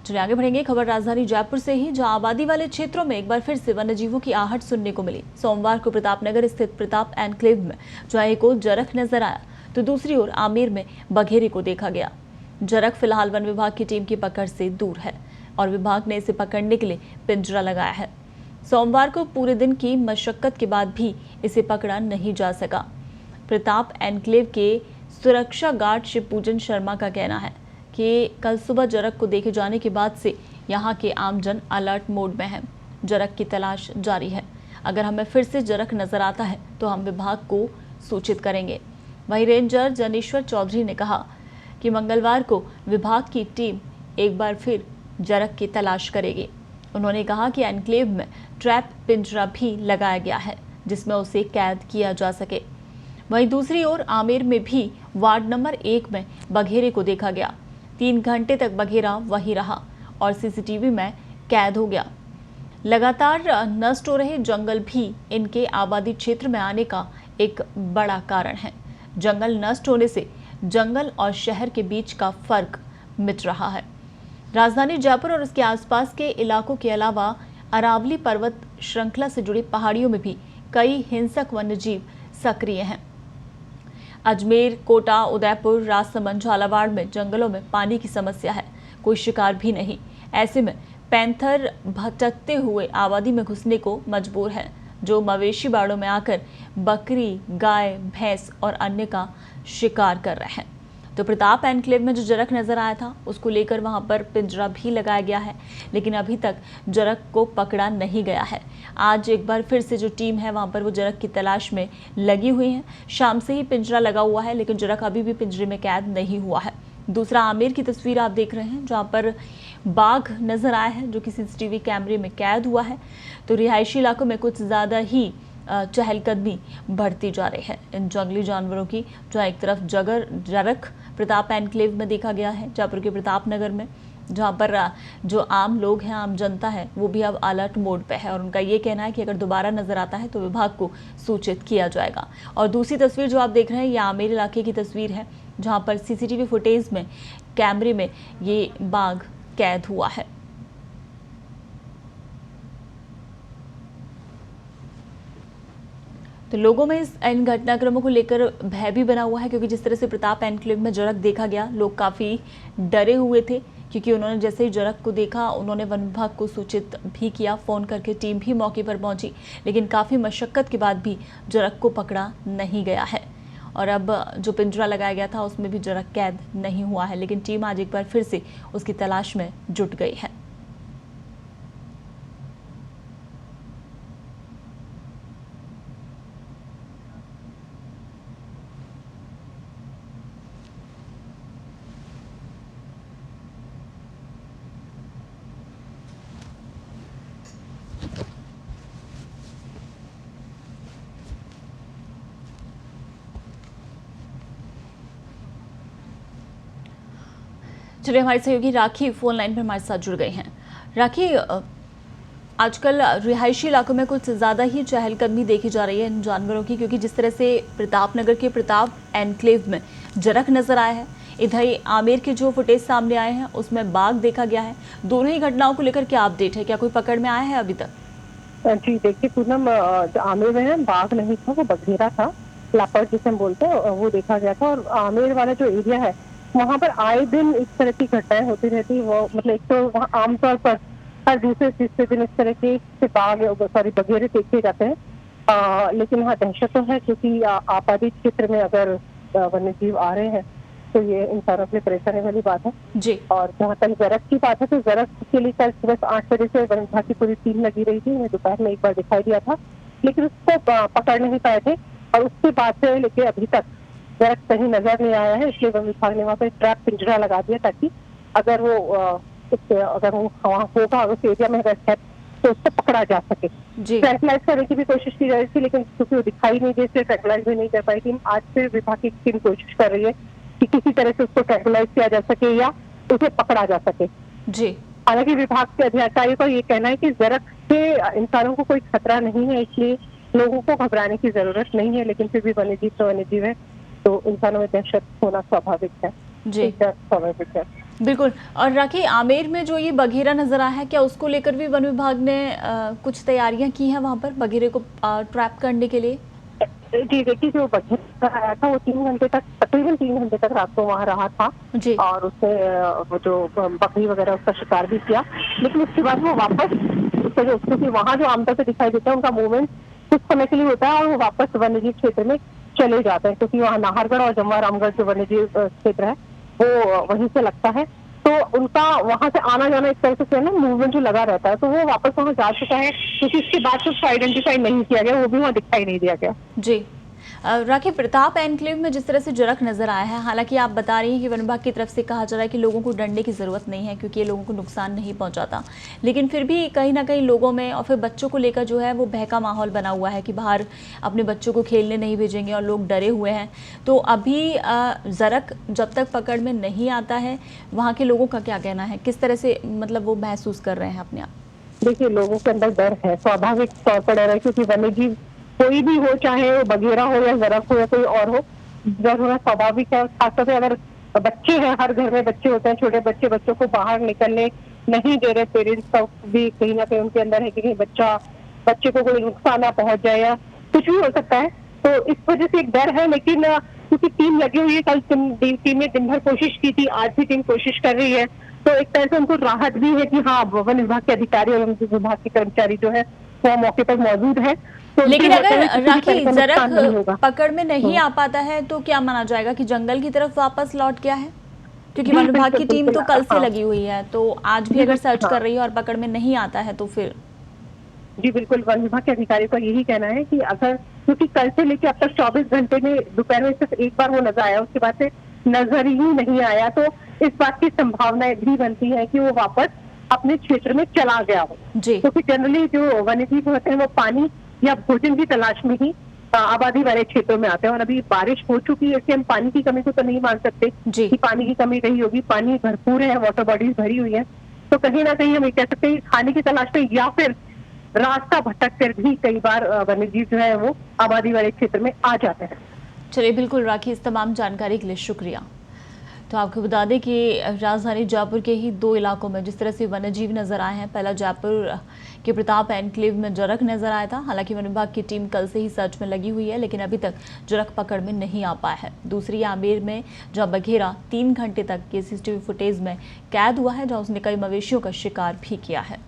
चलिए आगे बढ़ेंगे। खबर राजधानी जयपुर से ही, जहां आबादी वाले क्षेत्रों में एक बार फिर से वन्यजीवों की आहट सुनने को मिली। सोमवार को प्रतापनगर स्थित प्रताप एनक्लेव में जहां एक ओर जरख नजर आया तो दूसरी ओर आमेर में बघेरे को देखा गया। जरख फिलहाल वन विभाग की टीम की पकड़ से दूर है और विभाग ने इसे पकड़ने के लिए पिंजरा लगाया है। सोमवार को पूरे दिन की मशक्कत के बाद भी इसे पकड़ा नहीं जा सका। प्रताप एनक्लेव के सुरक्षा गार्ड शिवपूजन शर्मा का कहना है कि कल सुबह जरख को देखे जाने के बाद से यहाँ के आमजन अलर्ट मोड में हैं। जरख की तलाश जारी है। अगर हमें फिर से जरख नजर आता है तो हम विभाग को सूचित करेंगे। वहीं रेंजर जनेश्वर चौधरी ने कहा कि मंगलवार को विभाग की टीम एक बार फिर जरख की तलाश करेगी। उन्होंने कहा कि एनक्लेव में ट्रैप पिंजरा भी लगाया गया है जिसमें उसे कैद किया जा सके। वहीं दूसरी ओर आमेर में भी वार्ड नंबर 1 में बघेरे को देखा गया। 3 घंटे तक बघेरा वहीं रहा और सीसीटीवी में कैद हो गया। लगातार नष्ट हो रहे जंगल भी इनके आबादी क्षेत्र में आने का एक बड़ा कारण है। जंगल नष्ट होने से जंगल और शहर के बीच का फर्क मिट रहा है। राजधानी जयपुर और उसके आसपास के इलाकों के अलावा अरावली पर्वत श्रृंखला से जुड़ी पहाड़ियों में भी कई हिंसक वन्यजीव सक्रिय हैं। अजमेर, कोटा, उदयपुर, राजसमंद, झालावाड़ में जंगलों में पानी की समस्या है, कोई शिकार भी नहीं। ऐसे में पैंथर भटकते हुए आबादी में घुसने को मजबूर है, जो मवेशी बाड़ों में आकर बकरी, गाय, भैंस और अन्य का शिकार कर रहे हैं। तो प्रताप एनक्लेव में जो जरख नजर आया था उसको लेकर वहां पर पिंजरा भी लगाया गया है, लेकिन अभी तक जरख को पकड़ा नहीं गया है। आज एक बार फिर से जो टीम है वहां पर वो जरख की तलाश में लगी हुई है। शाम से ही पिंजरा लगा हुआ है लेकिन जरख अभी भी पिंजरे में कैद नहीं हुआ है। दूसरा आमेर की तस्वीर आप देख रहे हैं जहाँ पर बाघ नजर आया है जो कि सीसीटीवी कैमरे में कैद हुआ है। तो रिहायशी इलाकों में कुछ ज़्यादा ही चहलकदमी बढ़ती जा रही है इन जंगली जानवरों की। जहाँ एक तरफ जरख प्रताप एनक्लेव में देखा गया है, जयपुर के प्रताप नगर में, जहाँ पर जो आम लोग हैं, आम जनता है, वो भी अब अलर्ट मोड पे है और उनका ये कहना है कि अगर दोबारा नजर आता है तो विभाग को सूचित किया जाएगा। और दूसरी तस्वीर जो आप देख रहे हैं ये आमेर इलाके की तस्वीर है जहाँ पर सीसीटीवी फुटेज में कैमरे में ये बाघ कैद हुआ है। तो लोगों में इन घटनाक्रमों को लेकर भय भी बना हुआ है क्योंकि जिस तरह से प्रताप एनक्लेव में जरख देखा गया, लोग काफ़ी डरे हुए थे क्योंकि उन्होंने जैसे ही जरख को देखा उन्होंने वन विभाग को सूचित भी किया, फ़ोन करके टीम भी मौके पर पहुंची, लेकिन काफ़ी मशक्क़त के बाद भी जरख को पकड़ा नहीं गया है। और अब जो पिंजरा लगाया गया था उसमें भी जरख कैद नहीं हुआ है, लेकिन टीम आज एक बार फिर से उसकी तलाश में जुट गई है। चलिए हमारे सहयोगी राखी फोन लाइन पर हमारे साथ जुड़ गए हैं। राखी, आजकल रिहायशी इलाकों में कुछ ज़्यादा ही चहलकदमी देखी जा रही है इन जानवरों की, क्योंकि जिस तरह से प्रताप नगर के प्रताप एनक्लेव में जरख नजर आया है, इधर ही आमेर के जो फुटेज सामने आए हैं उसमें बाघ देखा गया है। दोनों ही घटनाओं को लेकर क्या अपडेट है, क्या कोई पकड़ में आया है अभी तक? जी देखिए पूनम, आमेर में बाघ नहीं था, वो बघेरा था, लापर जिसे हम बोलते हैं, वो देखा गया था। और आमेर वाला जो एरिया है वहाँ पर आए दिन इस तरह की घटनाएं होती रहती। वो मतलब एक तो वहाँ आमतौर पर हर दूसरे तीसरे दिन इस तरह के बघेरे देखे जाते हैं। लेकिन हाँ, दहशत तो है क्योंकि आबादी क्षेत्र में अगर वन्यजीव आ रहे हैं तो ये इंसानों के लिए परेशानी वाली बात है जी। और जहाँ तक जरख की बात है तो जरख के लिए कल सुबह 8 बजे से वन विभाग की पूरी टीम लगी रही थी। दोपहर में एक बार दिखाई दिया था लेकिन उसको पकड़ नहीं पाए थे और उसके बाद से लेके अभी तक जरख कहीं नजर नहीं आया है। इसलिए वन विभाग ने वहाँ पे ट्रैप पिंजरा लगा दिया ताकि अगर वो वहाँ होगा और उस एरिया में अगर है तो उसको पकड़ा जा सके। ट्रैंकुलाइज करने की भी कोशिश की जा रही थी लेकिन क्योंकि वो दिखाई नहीं दे, इसलिए ट्रैंकुलाइज भी नहीं कर पाई थी। आज फिर विभाग की टीम कोशिश कर रही है कि किसी तरह से उसको ट्रैंकुलाइज किया जा सके या उसे पकड़ा जा सके। जी। हालांकि विभाग के अधिकारियों का ये कहना है कि जरख से इंसानों को कोई खतरा नहीं है, इसलिए लोगों को घबराने की जरूरत नहीं है। लेकिन फिर भी वन्यजीव तो वन्यजीव है, तो इंसानों में दहशत होना स्वाभाविक है। जी। स्वाभाविक है। बिल्कुल। और राखी, आमेर में जो ये बघेरा नजर आया है, क्या उसको लेकर भी वन विभाग ने कुछ तैयारियां की हैं वहां पर बघेरे को ट्रैप करने के लिए? जी देखिए, जो बघेरा आया था वो 3 घंटे तक, तकरीबन 3 घंटे तक रात को वहाँ रहा था जी। और उसने वो जो बकरी वगैरह उसका शिकार भी किया, लेकिन उसके बाद वो वापस क्योंकि वहाँ जो आमतौर पर दिखाई देता है उनका मूवमेंट कुछ समय के लिए होता है और वो वापस वन्यजीव क्षेत्र में चले जाते हैं, क्योंकि वहाँ नाहरगढ़ और जमवा रामगढ़ जो वन्यजीव क्षेत्र है वो वहीं से लगता है, तो उनका वहां से आना जाना एक तरह से ना मूवमेंट जो लगा रहता है, तो वो वापस वहां जा चुका है, क्योंकि इसके बाद कुछ आइडेंटिफाई नहीं किया गया, वो भी वहां दिखाई नहीं दिया गया। जी। राखी, प्रताप एनक्लेव में जिस तरह से जरख नजर आया है, हालांकि आप बता रही हैं कि वन विभाग की तरफ से कहा जा रहा है कि लोगों को डरने की जरूरत नहीं है क्योंकि ये लोगों को नुकसान नहीं पहुंचाता, लेकिन फिर भी कहीं ना कहीं लोगों में और फिर बच्चों को लेकर जो है वो बहका माहौल बना हुआ है कि बाहर अपने बच्चों को खेलने नहीं भेजेंगे और लोग डरे हुए हैं। तो अभी जरख जब तक पकड़ में नहीं आता है, वहाँ के लोगों का क्या कहना है, किस तरह से मतलब वो महसूस कर रहे हैं अपने आप? देखिए, लोगों के अंदर डर है, स्वाभाविक तौर पर डर है, क्योंकि वन्यजीव कोई भी हो, चाहे वो बघेरा हो या जरख हो या कोई और हो, डर होना स्वाभाविक है। खासतौर से अगर बच्चे हैं, हर घर में बच्चे होते हैं, छोटे बच्चे, बच्चों को बाहर निकलने नहीं दे रहे पेरेंट्स का भी कहीं ना कहीं उनके अंदर है कि कहीं बच्चे को कोई नुकसान ना पहुंच जाए या कुछ भी हो सकता है, तो इस वजह से एक डर है। लेकिन क्योंकि टीम लगी हुई है, कल टीम ने दिन भर कोशिश की थी, आज भी टीम कोशिश कर रही है, तो एक तरह से उनको राहत भी है कि हाँ, वन विभाग के अधिकारी और वन विभाग के कर्मचारी जो है वो मौके पर मौजूद है। तो लेकिन अगर राखी जरख पकड़ में नहीं आ हाँ। पाता है तो क्या माना जाएगा कि जंगल की तरफ वापस लौट गया है? क्योंकि वन विभाग की टीम तो कल से लगी हुई है, तो आज भी अगर सर्च कर रही है और पकड़ में नहीं आता है तो फिर? जी बिल्कुल, वन विभाग के अधिकारियों का यही कहना है कि अगर, क्योंकि कल से लेकर अब तक 24 घंटे में दोपहर में सिर्फ एक बार वो नजर आया, उसके बाद से नजर ही नहीं आया, तो इस बात की संभावना भी बनती है कि वो वापस अपने क्षेत्र में चला गया हो। क्योंकि जनरली जो वन्यजीव होते हैं वो पानी या भोजन की तलाश में ही आबादी वाले क्षेत्रों में आते हैं, और अभी बारिश हो चुकी है, इसलिए हम पानी की कमी को तो नहीं मान सकते कि पानी की कमी रही होगी, पानी भरपूर है, वाटर बॉडीज भरी हुई है, तो कहीं ना कहीं हम ये कह सकते हैं खाने की तलाश में या फिर रास्ता भटक कर भी कई बार वन्यजीव जो है वो आबादी वाले क्षेत्र में आ जाते हैं। चलिए, बिल्कुल राखी, इस तमाम जानकारी के लिए शुक्रिया। तो आपको बता दें कि राजधानी जयपुर के ही 2 इलाकों में जिस तरह से वन्यजीव नजर आए हैं, पहला जयपुर के प्रताप एनक्लेव में जरख नजर आया था। हालांकि वन विभाग की टीम कल से ही सर्च में लगी हुई है, लेकिन अभी तक जरख पकड़ में नहीं आ पाया है। दूसरी आमेर में, जहां बघेरा 3 घंटे तक के CCTV फुटेज में कैद हुआ है, जहां उसने कई मवेशियों का शिकार भी किया है।